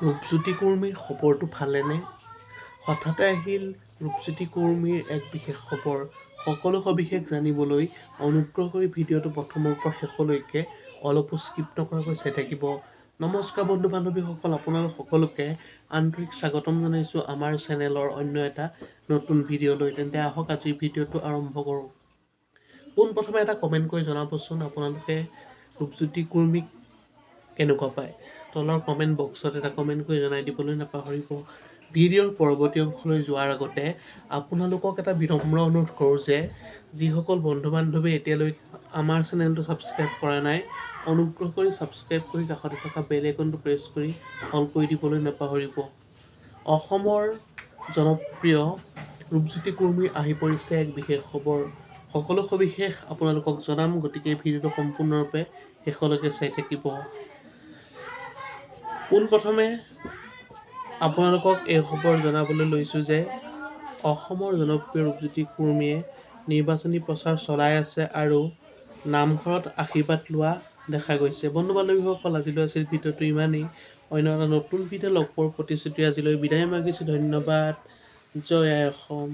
ৰূপজ্যোতি কুৰ্মীৰ খবৰটো ভালেনে? হঠাতে আহিল ৰূপজ্যোতি কুৰ্মীৰ এক বিশেষ খবৰ। সকলো সবিশেষ জানিবলৈ অনুগ্ৰহ কৰি ভিডিঅ'টো প্ৰথমৰ পৰা শেষলৈকে অলপো স্কিপ নকৰাকৈ চাই থাকিব। নমস্কাৰ বন্ধু বান্ধৱীসকল, আপোনালোক সকলোকে আন্তৰিক স্বাগতম জনাইছোঁ আমাৰ চেনেলৰ অন্য এটা নতুন ভিডিঅ'লৈ। তেন্তে আহক আজিৰ ভিডিঅ'টো আৰম্ভ কৰোঁ। পোনপ্ৰথমে এটা কমেণ্ট কৰি জনাবচোন আপোনালোকে ৰূপজ্যোতি কুৰ্মীক কেনেকুৱা পায়। তলৰ কমেণ্ট বক্সত এটা কমেণ্ট কৰি জনাই দিবলৈ নাপাহৰিব। ভিডিঅ'ৰ পৰৱৰ্তী অংশলৈ যোৱাৰ আগতে আপোনালোকক এটা বিনম্ৰ অনুৰোধ কৰোঁ যে যিসকল বন্ধু বান্ধৱী এতিয়ালৈকে আমাৰ চেনেলটো ছাবস্ক্ৰাইব কৰা নাই, অনুগ্ৰহ কৰি ছাবস্ক্ৰাইব কৰি কাষতে থকা বেল আইকনটো প্ৰেছ কৰি অল কৰি দিবলৈ নাপাহৰিব। অসমৰ জনপ্ৰিয় ৰূপজ্যোতি কুৰ্মীৰ আহি পৰিছে এক বিশেষ খবৰ। সকলো সবিশেষ আপোনালোকক জনাম, গতিকে ভিডিঅ'টো সম্পূৰ্ণৰূপে শেষলৈকে চাই থাকিব। পোনপ্ৰথমে আপোনালোকক এই খবৰ জনাবলৈ লৈছোঁ যে অসমৰ জনপ্ৰিয় ৰূপজ্যোতি কুৰ্মীয়ে নিৰ্বাচনী প্ৰচাৰ চলাই আছে আৰু নামঘৰত আশীৰ্বাদ লোৱা দেখা গৈছে। বন্ধু বান্ধৱীসকল, আজিলৈ আছিল ভিডিঅ'টো ইমানেই। অন্য এটা নতুন ভিডিঅ' লগ পোৱাৰ প্ৰতিশ্ৰুতি আজিলৈ বিদায় মাগিছোঁ। ধন্যবাদ। জয় আই অসম।